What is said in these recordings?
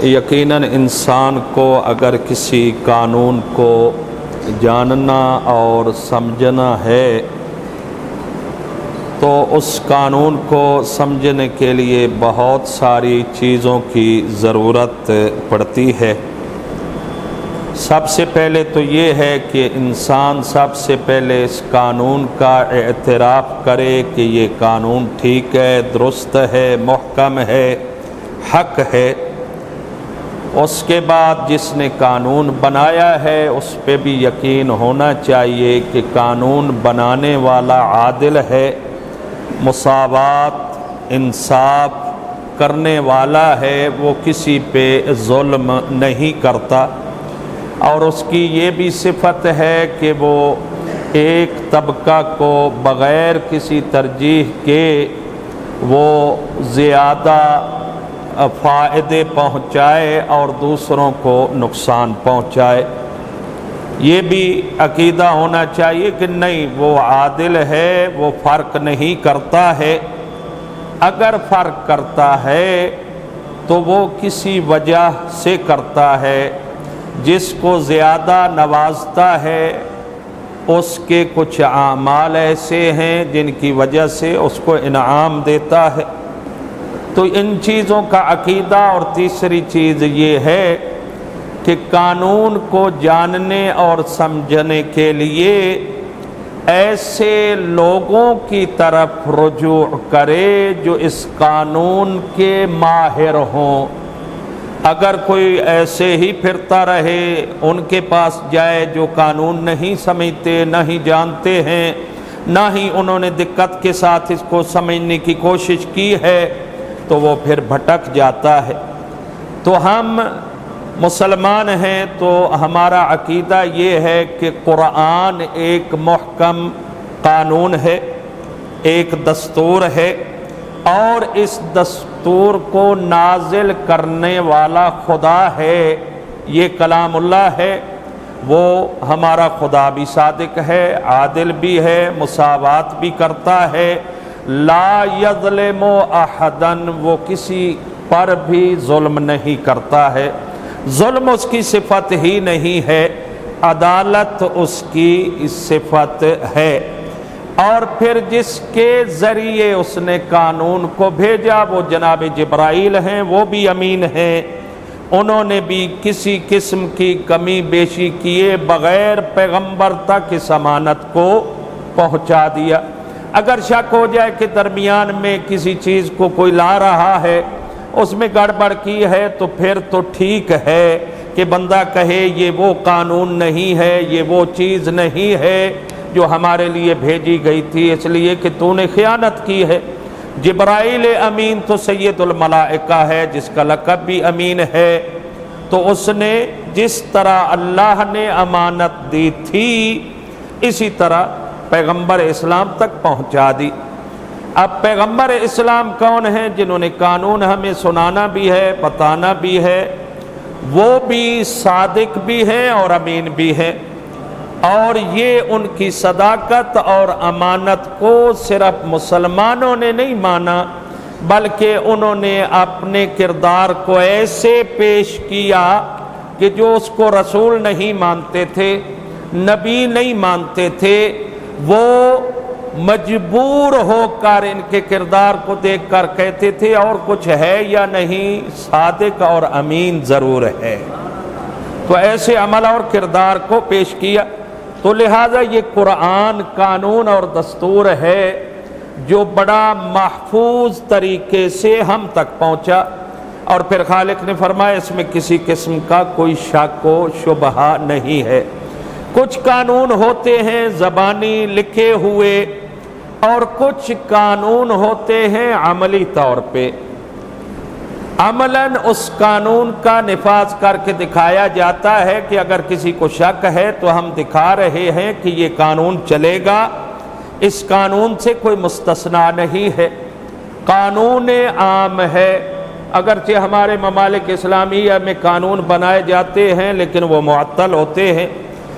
یقیناً انسان کو اگر کسی قانون کو جاننا اور سمجھنا ہے تو اس قانون کو سمجھنے کے لیے بہت ساری چیزوں کی ضرورت پڑتی ہے۔ سب سے پہلے تو یہ ہے کہ انسان سب سے پہلے اس قانون کا اعتراف کرے کہ یہ قانون ٹھیک ہے، درست ہے، محکم ہے، حق ہے۔ اس کے بعد جس نے قانون بنایا ہے اس پہ بھی یقین ہونا چاہیے کہ قانون بنانے والا عادل ہے، مساوات، انصاف کرنے والا ہے، وہ کسی پہ ظلم نہیں کرتا۔ اور اس کی یہ بھی صفت ہے کہ وہ ایک طبقہ کو بغیر کسی ترجیح کے وہ زیادہ فائدے پہنچائے اور دوسروں کو نقصان پہنچائے۔ یہ بھی عقیدہ ہونا چاہیے کہ نہیں، وہ عادل ہے، وہ فرق نہیں کرتا ہے۔ اگر فرق کرتا ہے تو وہ کسی وجہ سے کرتا ہے۔ جس کو زیادہ نوازتا ہے اس کے کچھ اعمال ایسے ہیں جن کی وجہ سے اس کو انعام دیتا ہے۔ تو ان چیزوں کا عقیدہ۔ اور تیسری چیز یہ ہے کہ قانون کو جاننے اور سمجھنے کے لیے ایسے لوگوں کی طرف رجوع کرے جو اس قانون کے ماہر ہوں۔ اگر کوئی ایسے ہی پھرتا رہے، ان کے پاس جائے جو قانون نہیں سمجھتے، نہیں جانتے ہیں، نہ ہی انہوں نے دقت کے ساتھ اس کو سمجھنے کی کوشش کی ہے، تو وہ پھر بھٹک جاتا ہے۔ تو ہم مسلمان ہیں تو ہمارا عقیدہ یہ ہے کہ قرآن ایک محکم قانون ہے، ایک دستور ہے، اور اس دستور کو نازل کرنے والا خدا ہے، یہ کلام اللہ ہے۔ وہ ہمارا خدا بھی صادق ہے، عادل بھی ہے، مساوات بھی کرتا ہے، لا یظلم احدا، وہ کسی پر بھی ظلم نہیں کرتا ہے، ظلم اس کی صفت ہی نہیں ہے، عدالت اس کی صفت ہے۔ اور پھر جس کے ذریعے اس نے قانون کو بھیجا وہ جناب جبرائیل ہیں، وہ بھی امین ہیں، انہوں نے بھی کسی قسم کی کمی بیشی کیے بغیر پیغمبر تک اس امانت کو پہنچا دیا۔ اگر شک ہو جائے کہ درمیان میں کسی چیز کو کوئی لا رہا ہے، اس میں گڑبڑ کی ہے، تو پھر تو ٹھیک ہے کہ بندہ کہے یہ وہ قانون نہیں ہے، یہ وہ چیز نہیں ہے جو ہمارے لیے بھیجی گئی تھی، اس لیے کہ تو نے خیانت کی ہے۔ جبرائیل امین تو سید الملائکہ ہے، جس کا لقب بھی امین ہے، تو اس نے جس طرح اللہ نے امانت دی تھی اسی طرح پیغمبر اسلام تک پہنچا دی۔ اب پیغمبر اسلام کون ہیں؟ جنہوں نے قانون ہمیں سنانا بھی ہے، بتانا بھی ہے، وہ بھی صادق بھی ہیں اور امین بھی ہیں۔ اور یہ ان کی صداقت اور امانت کو صرف مسلمانوں نے نہیں مانا، بلکہ انہوں نے اپنے کردار کو ایسے پیش کیا کہ جو اس کو رسول نہیں مانتے تھے، نبی نہیں مانتے تھے، وہ مجبور ہو کر ان کے کردار کو دیکھ کر کہتے تھے اور کچھ ہے یا نہیں، صادق اور امین ضرور ہے۔ تو ایسے عمل اور کردار کو پیش کیا۔ تو لہٰذا یہ قرآن قانون اور دستور ہے جو بڑا محفوظ طریقے سے ہم تک پہنچا، اور پھر خالق نے فرمایا اس میں کسی قسم کا کوئی شک و شبہ نہیں ہے۔ کچھ قانون ہوتے ہیں زبانی لکھے ہوئے، اور کچھ قانون ہوتے ہیں عملی طور پہ، عملاً اس قانون کا نفاذ کر کے دکھایا جاتا ہے کہ اگر کسی کو شک ہے تو ہم دکھا رہے ہیں کہ یہ قانون چلے گا، اس قانون سے کوئی مستثنا نہیں ہے، قانون عام ہے۔ اگرچہ ہمارے ممالک اسلامیہ میں قانون بنائے جاتے ہیں لیکن وہ معطل ہوتے ہیں،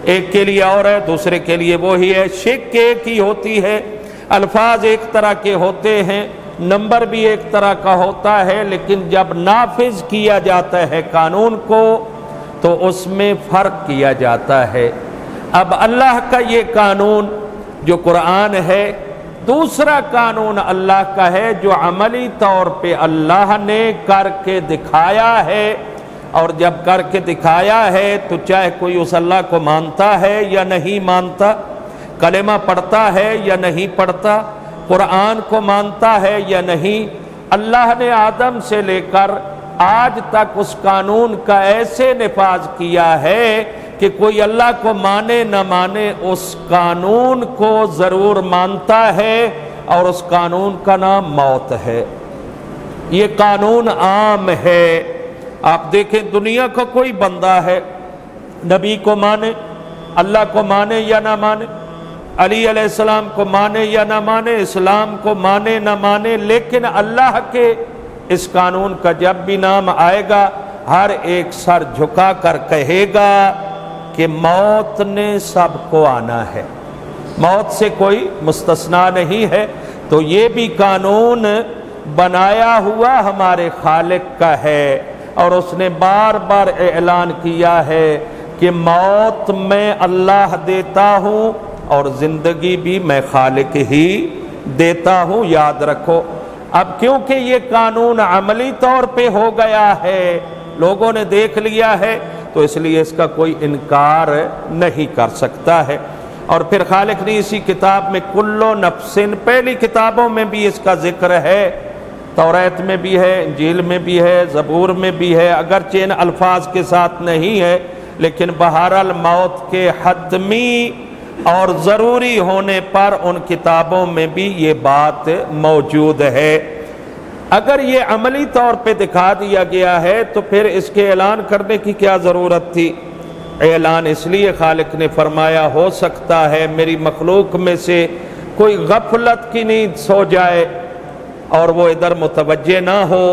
ایک کے لیے اور ہے، دوسرے کے لیے وہی ہے، شک ایک ہی ہوتی ہے، الفاظ ایک طرح کے ہوتے ہیں، نمبر بھی ایک طرح کا ہوتا ہے، لیکن جب نافذ کیا جاتا ہے قانون کو تو اس میں فرق کیا جاتا ہے۔ اب اللہ کا یہ قانون جو قرآن ہے، دوسرا قانون اللہ کا ہے جو عملی طور پہ اللہ نے کر کے دکھایا ہے، اور جب کر کے دکھایا ہے تو چاہے کوئی اس اللہ کو مانتا ہے یا نہیں مانتا، کلمہ پڑھتا ہے یا نہیں پڑھتا، قرآن کو مانتا ہے یا نہیں، اللہ نے آدم سے لے کر آج تک اس قانون کا ایسے نفاذ کیا ہے کہ کوئی اللہ کو مانے نہ مانے اس قانون کو ضرور مانتا ہے، اور اس قانون کا نام موت ہے۔ یہ قانون عام ہے۔ آپ دیکھیں دنیا کا کوئی بندہ ہے، نبی کو مانے، اللہ کو مانے یا نہ مانے، علی علیہ السلام کو مانے یا نہ مانے، اسلام کو مانے نہ مانے، لیکن اللہ کے اس قانون کا جب بھی نام آئے گا ہر ایک سر جھکا کر کہے گا کہ موت نے سب کو آنا ہے، موت سے کوئی مستثنا نہیں ہے۔ تو یہ بھی قانون بنایا ہوا ہمارے خالق کا ہے، اور اس نے بار بار اعلان کیا ہے کہ موت میں اللہ دیتا ہوں اور زندگی بھی میں خالق ہی دیتا ہوں، یاد رکھو۔ اب کیونکہ یہ قانون عملی طور پہ ہو گیا ہے، لوگوں نے دیکھ لیا ہے، تو اس لیے اس کا کوئی انکار نہیں کر سکتا ہے۔ اور پھر خالق نے اسی کتاب میں کلو نفسن، پہلی کتابوں میں بھی اس کا ذکر ہے، توریت میں بھی ہے، انجیل میں بھی ہے، زبور میں بھی ہے، اگرچہ ان الفاظ کے ساتھ نہیں ہے، لیکن بہرحال موت کے حتمی اور ضروری ہونے پر ان کتابوں میں بھی یہ بات موجود ہے۔ اگر یہ عملی طور پہ دکھا دیا گیا ہے تو پھر اس کے اعلان کرنے کی کیا ضرورت تھی؟ اعلان اس لیے خالق نے فرمایا ہو سکتا ہے میری مخلوق میں سے کوئی غفلت کی نیند سو جائے اور وہ ادھر متوجہ نہ ہو،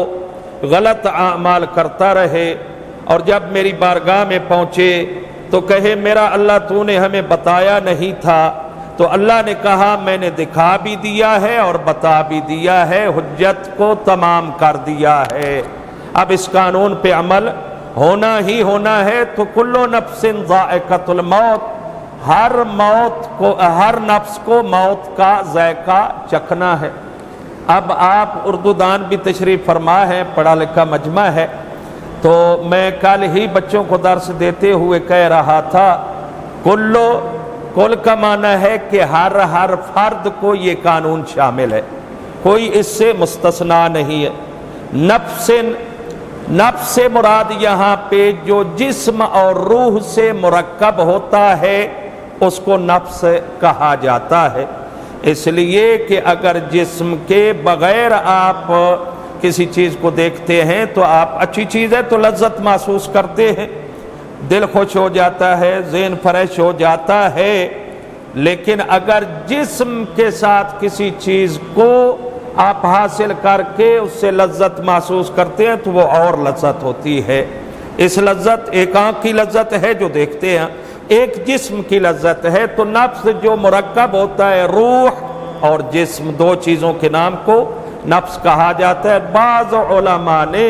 غلط اعمال کرتا رہے، اور جب میری بارگاہ میں پہنچے تو کہے میرا اللہ تو نے ہمیں بتایا نہیں تھا، تو اللہ نے کہا میں نے دکھا بھی دیا ہے اور بتا بھی دیا ہے، حجت کو تمام کر دیا ہے، اب اس قانون پہ عمل ہونا ہی ہونا ہے۔ تو کلو نفس ذائقۃ الموت، ہر نفس کو موت کا ذائقہ چکھنا ہے۔ اب آپ اردو دان بھی تشریف فرما ہے، پڑھا لکھا مجمع ہے، تو میں کل ہی بچوں کو درس دیتے ہوئے کہہ رہا تھا کل کا معنی ہے کہ ہر فرد کو یہ قانون شامل ہے، کوئی اس سے مستثنا نہیں ہے۔ نفس سے مراد یہاں پہ جو جسم اور روح سے مرکب ہوتا ہے اس کو نفس کہا جاتا ہے، اس لیے کہ اگر جسم کے بغیر آپ کسی چیز کو دیکھتے ہیں تو آپ اچھی چیز ہے تو لذت محسوس کرتے ہیں، دل خوش ہو جاتا ہے، ذہن فریش ہو جاتا ہے، لیکن اگر جسم کے ساتھ کسی چیز کو آپ حاصل کر کے اس سے لذت محسوس کرتے ہیں تو وہ اور لذت ہوتی ہے۔ اس لذت ایک آنکھ کی لذت ہے جو دیکھتے ہیں، ایک جسم کی لذت ہے۔ تو نفس جو مرکب ہوتا ہے روح اور جسم، دو چیزوں کے نام کو نفس کہا جاتا ہے۔ بعض علماء نے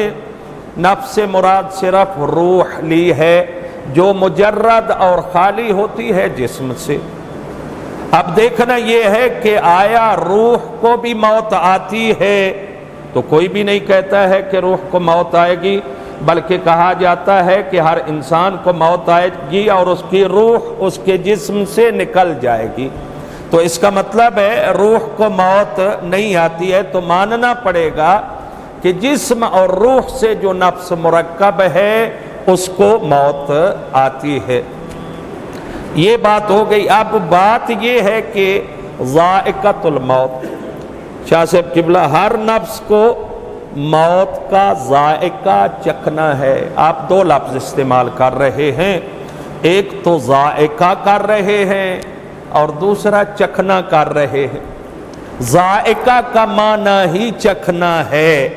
نفس سے مراد صرف روح لی ہے جو مجرد اور خالی ہوتی ہے جسم سے۔ اب دیکھنا یہ ہے کہ آیا روح کو بھی موت آتی ہے؟ تو کوئی بھی نہیں کہتا ہے کہ روح کو موت آئے گی، بلکہ کہا جاتا ہے کہ ہر انسان کو موت آئے گی اور اس کی روح اس کے جسم سے نکل جائے گی۔ تو اس کا مطلب ہے روح کو موت نہیں آتی ہے، تو ماننا پڑے گا کہ جسم اور روح سے جو نفس مرکب ہے اس کو موت آتی ہے۔ یہ بات ہو گئی۔ اب بات یہ ہے کہ ذائقۃ الموت، شاہ صاحب قبلہ، ہر نفس کو موت کا ذائقہ چکھنا ہے۔ آپ دو لفظ استعمال کر رہے ہیں، ایک تو ذائقہ کر رہے ہیں اور دوسرا چکھنا کر رہے ہیں۔ ذائقہ کا معنی ہی چکھنا ہے۔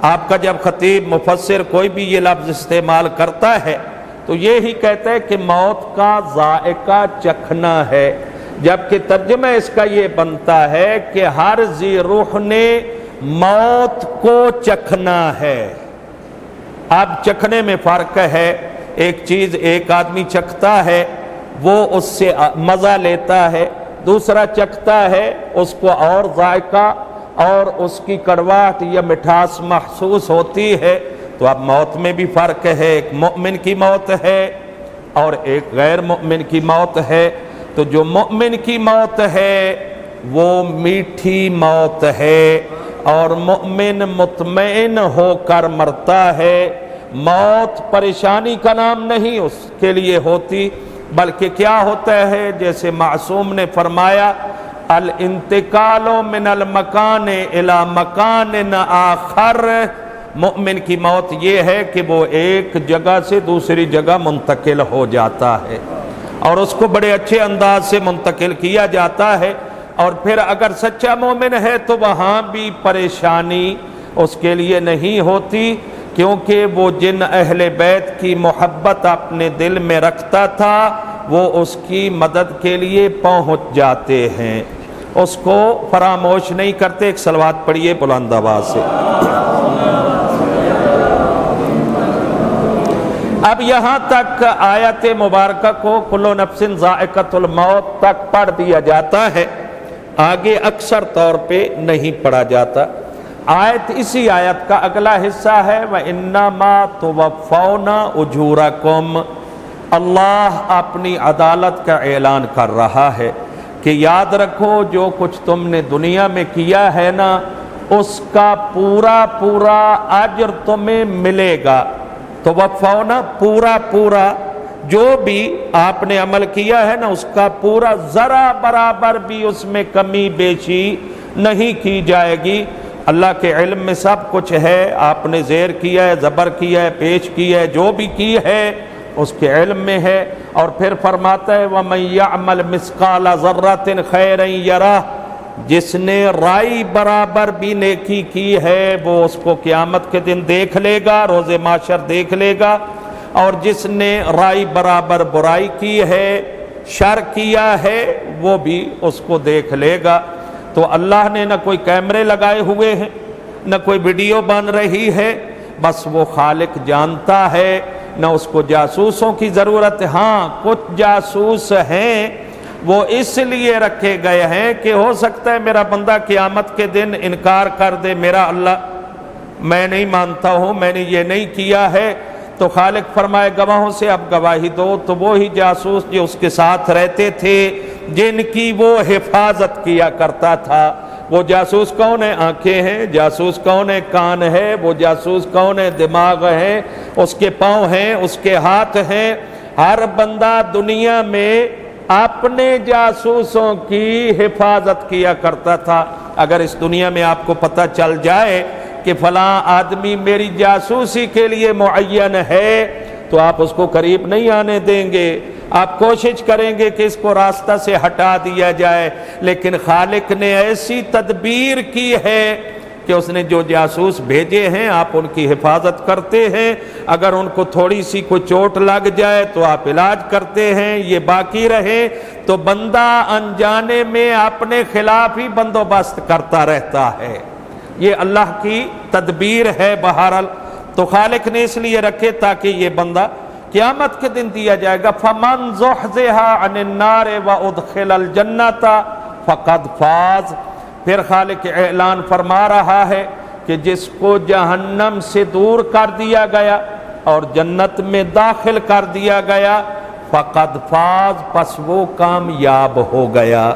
آپ کا جب خطیب مفسر کوئی بھی یہ لفظ استعمال کرتا ہے تو یہی کہتا ہے کہ موت کا ذائقہ چکھنا ہے، جبکہ ترجمہ اس کا یہ بنتا ہے کہ ہر ذی روح نے موت کو چکھنا ہے۔ اب چکھنے میں فرق ہے، ایک چیز ایک آدمی چکھتا ہے وہ اس سے مزہ لیتا ہے، دوسرا چکھتا ہے اس کو اور ذائقہ اور اس کی کڑواہٹ یا مٹھاس محسوس ہوتی ہے۔ تو اب موت میں بھی فرق ہے، ایک مومن کی موت ہے اور ایک غیر مومن کی موت ہے۔ تو جو مومن کی موت ہے وہ میٹھی موت ہے اور مومن مطمئن ہو کر مرتا ہے۔ موت پریشانی کا نام نہیں اس کے لیے ہوتی، بلکہ کیا ہوتا ہے، جیسے معصوم نے فرمایا الانتقال من المکان الی مکان آخر۔ مومن کی موت یہ ہے کہ وہ ایک جگہ سے دوسری جگہ منتقل ہو جاتا ہے اور اس کو بڑے اچھے انداز سے منتقل کیا جاتا ہے، اور پھر اگر سچا مومن ہے تو وہاں بھی پریشانی اس کے لیے نہیں ہوتی، کیونکہ وہ جن اہل بیت کی محبت اپنے دل میں رکھتا تھا وہ اس کی مدد کے لیے پہنچ جاتے ہیں، اس کو فراموش نہیں کرتے۔ ایک صلوات پڑھیے بلند آواز سے۔ اب یہاں تک آیت مبارکہ کو کل نفس ذائقۃ الموت تک پڑھ دیا جاتا ہے، آگے اکثر طور پہ نہیں پڑھا جاتا۔ اسی آیت کا اگلا حصہ ہے وَإِنَّمَا تُوَفَّوْنَ أُجُورَكُمْ۔ اللہ اپنی عدالت کا اعلان کر رہا ہے کہ یاد رکھو جو کچھ تم نے دنیا میں کیا ہے نا اس کا پورا پورا اجر تمہیں ملے گا۔ توفونا پورا جو بھی آپ نے عمل کیا ہے نا اس کا پورا ذرا برابر بھی اس میں کمی بیشی نہیں کی جائے گی۔ اللہ کے علم میں سب کچھ ہے، آپ نے زیر کیا ہے، زبر کیا ہے، پیش کیا ہے، جو بھی کی ہے اس کے علم میں ہے۔ اور پھر فرماتا ہے وَمَن يَعْمَلْ مِثْقَالَ ذَرَّةٍ خَيْرًا يَرَهُ، جس نے رائی برابر بھی نیکی کی ہے وہ اس کو قیامت کے دن دیکھ لے گا، روز محشر دیکھ لے گا، اور جس نے رائی برابر برائی کی ہے، شر کیا ہے، وہ بھی اس کو دیکھ لے گا۔ تو اللہ نے نہ کوئی کیمرے لگائے ہوئے ہیں، نہ کوئی ویڈیو بن رہی ہے، بس وہ خالق جانتا ہے، نہ اس کو جاسوسوں کی ضرورت۔ ہاں کچھ جاسوس ہیں وہ اس لیے رکھے گئے ہیں کہ ہو سکتا ہے میرا بندہ قیامت کے دن انکار کر دے، میرا اللہ میں نہیں مانتا ہوں، میں نے یہ نہیں کیا ہے، تو خالق فرمائے گواہوں سے اب گواہی دو۔ تو وہی جاسوس جو اس کے ساتھ رہتے تھے، جن کی وہ حفاظت کیا کرتا تھا، وہ جاسوس کون ہے؟ آنکھیں ہیں۔ جاسوس کون ہے؟ کان ہے۔ وہ جاسوس کون ہے؟ دماغ ہے، اس کے پاؤں ہیں، اس کے ہاتھ ہیں۔ ہر بندہ دنیا میں اپنے جاسوسوں کی حفاظت کیا کرتا تھا۔ اگر اس دنیا میں آپ کو پتہ چل جائے کہ فلاں آدمی میری جاسوسی کے لیے معین ہے تو آپ اس کو قریب نہیں آنے دیں گے، آپ کوشش کریں گے کہ اس کو راستہ سے ہٹا دیا جائے، لیکن خالق نے ایسی تدبیر کی ہے کہ اس نے جو جاسوس بھیجے ہیں آپ ان کی حفاظت کرتے ہیں، اگر ان کو تھوڑی سی کوئی چوٹ لگ جائے تو آپ علاج کرتے ہیں، یہ باقی رہے تو بندہ انجانے میں اپنے خلاف ہی بندوبست کرتا رہتا ہے۔ یہ اللہ کی تدبیر ہے بہرحال۔ تو خالق نے اس لیے رکھے تاکہ یہ بندہ قیامت کے دن دیا جائے گا فَمَنْ زُحْزِحَ عَنِ النَّارِ وَأُدْخِلَ الْجَنَّةَ فَقَدْ فَازَ۔ پھر خالق اعلان فرما رہا ہے کہ جس کو جہنم سے دور کر دیا گیا اور جنت میں داخل کر دیا گیا فَقَدْ فَازَ، پس وہ کامیاب ہو گیا۔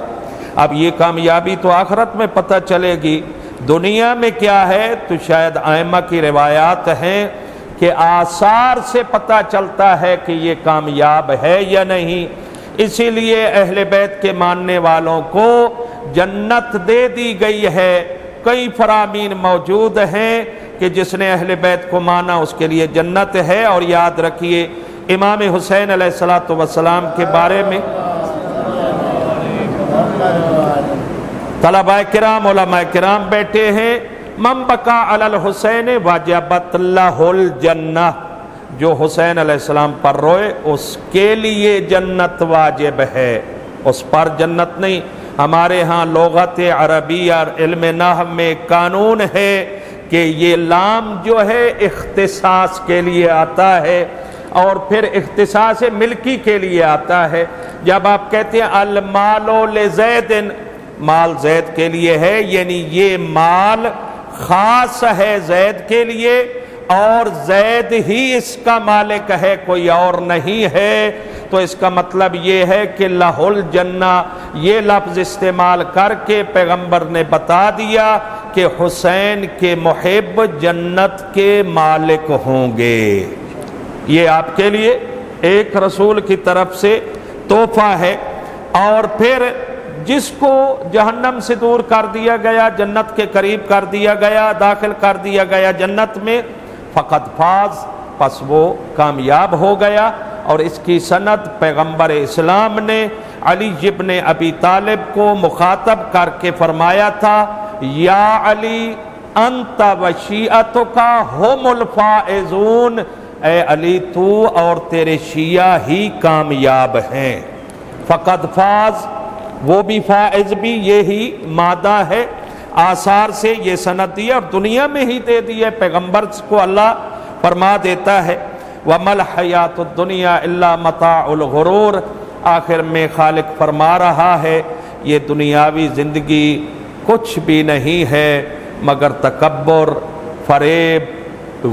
اب یہ کامیابی تو آخرت میں پتہ چلے گی، دنیا میں کیا ہے تو شاید ائمہ کی روایات ہیں کہ آثار سے پتہ چلتا ہے کہ یہ کامیاب ہے یا نہیں۔ اسی لیے اہل بیت کے ماننے والوں کو جنت دے دی گئی ہے۔ کئی فرامین موجود ہیں کہ جس نے اہل بیت کو مانا اس کے لیے جنت ہے۔ اور یاد رکھیے امام حسین علیہ السلام کے بارے میں طلباء کرام علماء کرام بیٹھے ہیں، من بکا علی الحسین وجبت لہ الجنہ، جو حسین علیہ السلام پر روئے اس کے لیے جنت واجب ہے، اس پر جنت نہیں۔ ہمارے ہاں لغت عربی اور علم نحو میں قانون ہے کہ یہ لام جو ہے اختصاص کے لیے آتا ہے اور پھر اختصاص ملکی کے لیے آتا ہے۔ جب آپ کہتے ہیں المال لزید، مال زید کے لیے ہے، یعنی یہ مال خاص ہے زید کے لیے اور زید ہی اس کا مالک ہے، کوئی اور نہیں ہے، تو اس کا مطلب یہ ہے کہ لہ الجنہ یہ لفظ استعمال کر کے پیغمبر نے بتا دیا کہ حسین کے محب جنت کے مالک ہوں گے۔ یہ آپ کے لیے ایک رسول کی طرف سے تحفہ ہے۔ اور پھر جس کو جہنم سے دور کر دیا گیا، جنت کے قریب کر دیا گیا، داخل کر دیا گیا جنت میں، فقط فاز، پس وہ کامیاب ہو گیا۔ اور اس کی سند پیغمبر اسلام نے علی ابن ابی طالب کو مخاطب کر کے فرمایا تھا، یا علی انت وشیعتک ہم الفائزون، اے علی تو اور تیرے شیعہ ہی کامیاب ہیں۔ فقط فاز، وہ بھی فائز بھی، یہی مادہ ہے۔ آثار سے یہ سند دی اور دنیا میں ہی دے دی ہے، پیغمبر کو اللہ فرما دیتا ہے وَمَا الْحَيَاةُ الدُّنْيَا إِلَّا مَتَاعُ الْغُرُورِ۔ آخر میں خالق فرما رہا ہے یہ دنیاوی زندگی کچھ بھی نہیں ہے مگر تکبر، فریب،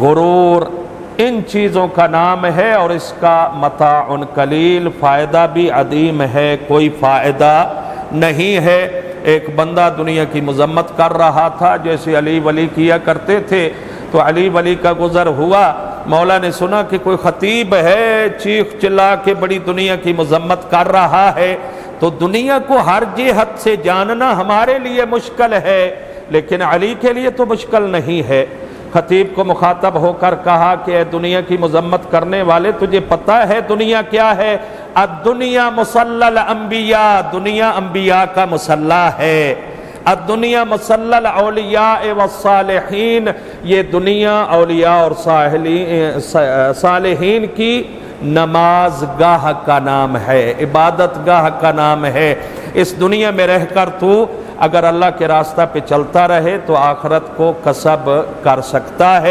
غرور، ان چیزوں کا نام ہے، اور اس کا متاع قلیل، فائدہ بھی عدیم ہے، کوئی فائدہ نہیں ہے۔ ایک بندہ دنیا کی مذمت کر رہا تھا، جیسے علی ولی کیا کرتے تھے، تو علی ولی کا گزر ہوا، مولا نے سنا کہ کوئی خطیب ہے چیخ چلا کے بڑی دنیا کی مذمت کر رہا ہے، تو دنیا کو ہر جہت سے جاننا ہمارے لیے مشکل ہے، لیکن علی کے لیے تو مشکل نہیں ہے۔ خطیب کو مخاطب ہو کر کہا کہ اے دنیا کی مذمت کرنے والے، تجھے پتہ ہے دنیا کیا ہے؟ الدنیا مصلی الانبیاء، دنیا انبیاء کا مصلی ہے۔ الدنیا مصلی الاولیاء والصالحین، یہ دنیا اولیاء اور صالحین کی نماز گاہ کا نام ہے، عبادت گاہ کا نام ہے۔ اس دنیا میں رہ کر تو اگر اللہ کے راستہ پہ چلتا رہے تو آخرت کو کسب کر سکتا ہے۔